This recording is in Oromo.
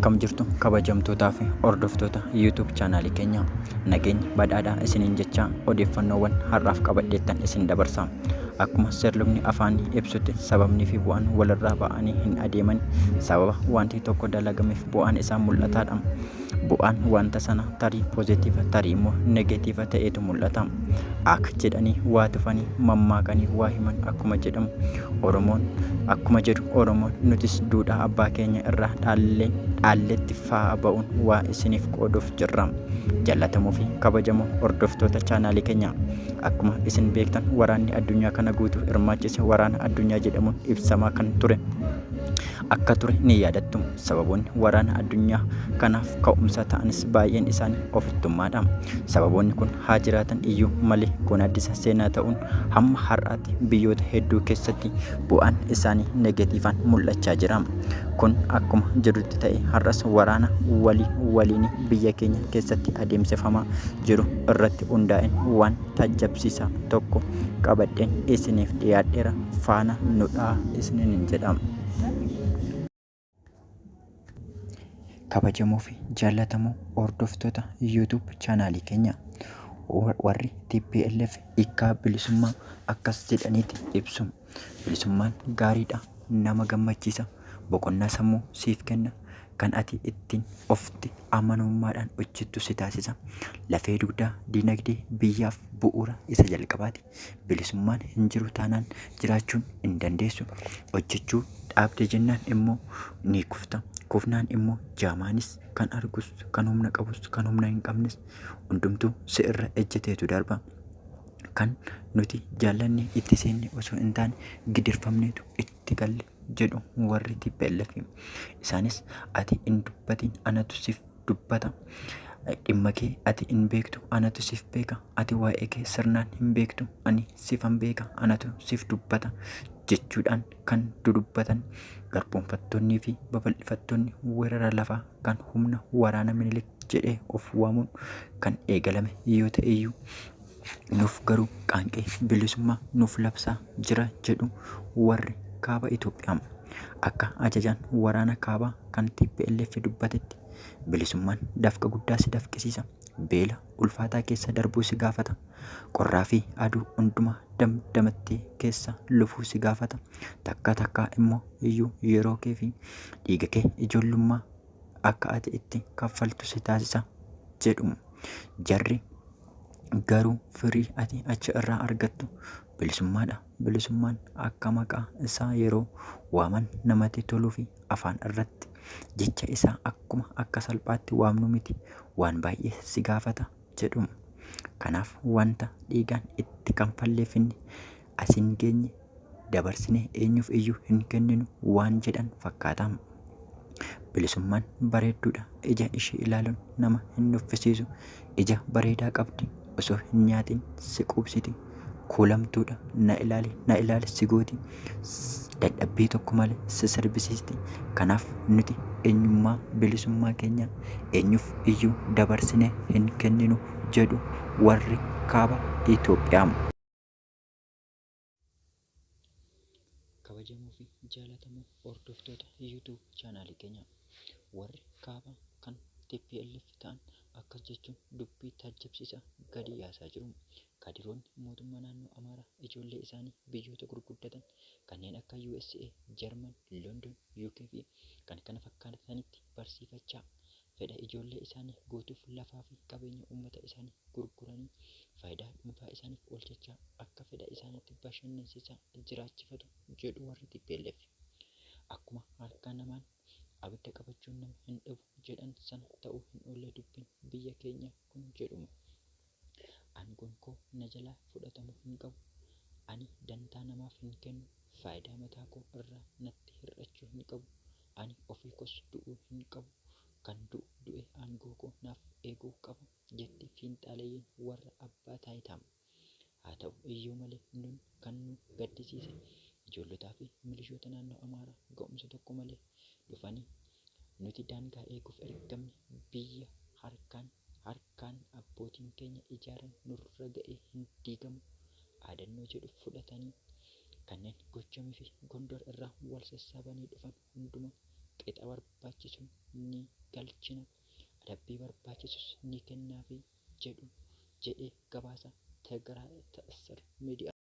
Akkam jirtu kabajamtootaa fi hordoftoota YouTube chaanaalii keenya. Nageenya badhaadhaa isiniin jecha odeeffannoowwan har'aaf qabadheettan isin dabarsa. Akkuma sirlumni afaanii ibsutti sababni fi bu'aan walirraa ba'anii hin adeeman sababa wanti tokko dalagameef bu'aan isaa mul'ataadha. Bu'aan wanta sana tarii poozitiiva tarii immoo negeetiiva ta'etu mul'ata. Akka jedhanii waa tufanii mammaakanii waa himan akkuma jedhamu Oromoon nutis duudhaa abbaa keenya irraa dhaalletti fa'aa ba'uun waa isiniif qooduuf jirra. Jaallatamoo fi kabajamoo hordoftoota chaanaalii keenya, akkuma isin beektan waraanni addunyaa kana guutuu hirmaachise waraana addunyaa jedhamuun ibsamaa kan ture akka ture ni yaadattu. Sababoonni waraana addunyaa kanaaf ka'umsa ta'anis baay'een isaanii ofittummaadha. Sababoonni kun haa jiraatan iyyuu malee kun addisa seenaa ta'uun hamma har'aatti biyyoota hedduu keessatti bu'aan isaanii negeetiivaan mul'achaa jira. Kun akkuma jirutti ta'e har'as waraana waliin biyya keenya keessatti adeemsifamaa jiru irratti hundaa'een waan taajabsiisaa tokko qabadheen isiniif dhiyaadheera. Faana nudhaa isiniin jedhama. Kabajamoo fi jaallatamoo hordoftoota YouTube chaanaalii keenya, warri TPLF hiikaa bilisummaa akkas jedhaniiti ibsu. Bilisummaan gaariidha, nama gammachiisa, boqonnaa sammuu siif kenna, kan ati ittiin ofitti amanamummaadhaan hojjettu si taasisa. Lafee dugdaa dinagdee biyyaaf bu'uura isa jalqabaati. Bilisummaan hin jiru taanaan jiraachuun hin dandeessu. Hojjechuu dhaabde jennaan immoo ni kufta. Kufnaan immoo jaamaanis kan argus, kan humna qabus, kan humna hin qabnes hundumtuu si irra ejjeteetu darba. Kan nuti jaallanne itti seenne osoo hin taane gidirfamneetu itti galle jedhu warri TPLF. Isaanis ati hin dubbatin anatu siif dubbata. Dhimma kee ati hin beektu anatu siif beeka. Ati waa'ee kee sirnaan hin beektu ani siifan beeka anatu siif dubbata jechuudhaan kan dudubbatan garboonfattoonnii fi babal'ifattoonni weerara lafaa kan humna waraana Minilik jedhee of waamuun kan eegalame yoo ta'e iyyuu nuuf garuu qaanqee bilisummaa nuuf labsaa jira jedhu warri kaaba Itoophiyaa. Akka ajajaan waraana kaabaa kan TPLF dubbatetti bilisummaan dafqa guddaa si dafqisiisa. Beela ulfaataa keessa darbuu si gaafata. Qorraa fi aduu hundumaa damdamattee keessa lufuu si gaafata. Takka takkaa immoo iyyuu yeroo kee fi dhiiga kee ijoollummaa akka ati itti kaffaltu si taasisa jedhu. Jarri garuu firii ati achi irraa argattu bilisummaadha. Bilisummaan akka maqaa isaa yeroo waaman namatti toluu fi afaan irratti jecha isaa akkuma akka salphaatti waamnu miti, waan baay'ee si gaafata jedhu. Kanaaf wanta dhiigaan itti kanfalleeffinne asiin geenye dabarsinee eenyuuf iyyuu hin kenninu waan jedhan fakkaata. Bilisummaan bareedduudha, ija ishee ilaaluun nama hin nuffisiisu. Ija bareedaa qabdi, osoo hin nyaatin si quubsiti. Kuulamtuudha, na ilaali si gooti. Dadhabbii tokko malee si sirbisiisti. Kanaaf nuti eenyummaa bilisummaa keenya eenyuuf iyyuu dabarsinee hin kenninu jedhu warri kaaba Itoophiyaa. Kabajamoo fi jaallatamoo hordoftoota YouTube chaanaalii keenya, warri kaaba kan TPLF ta'an akkas jechuun dubbii taajabsiisaa gadi yaasaa jiru. Kaadiroonni mootummaa naannoo Amaaraa ijoollee isaanii biyyoota gurguddatan kanneen akka USA, Jarman, London, UK fi kan kana fakkaatanitti barsiifachaa fedha ijoollee isaanii guutuuf lafaa fi qabeenya uummata isaanii gurguranii faayidaa dhuunfaa isaaniif oolchachaa akka fedha isaaniitti bashannansiisaa jiraachifatu jedhu warri TPLF. Akkuma harka namaan abidda qabachuun nama hin dhabu jedhan sana ta'uu hin oolle dubbiin biyya keenya kun jedhuma. Aangoon koo na jalaa fudhatamu hin qabu. Ani dantaa namaaf hin kennu. Faayidaa mataa koo irraa natti hir'achuu hin qabu. Ani ofii koos du'uu hin qabu. Kan du'u du'e aangoo koo naaf eeguu qaba jetti fiinxaaleeyyiin warra abbaa taayitaa. Haa ta'u iyyuu malee nun kan nu gaddisiise ijoollotaa fi milishoota naannoo Amaaraa ga'umsa tokko malee dhufanii nuti daangaa eeguuf ergamne biyya harkaan abbootiin keenya ijaaran nurra ga'ee hin diigamu aadannoo jedhu fudhatanii kanneen Gojjamii fi Gondor irraa wal sassaabanii dhufan hunduma qixa barbaachisu ni galchina, adabbii barbaachisus ni kennaafi jedhee gabaasa Tigiraay Ta'assar miidiyaa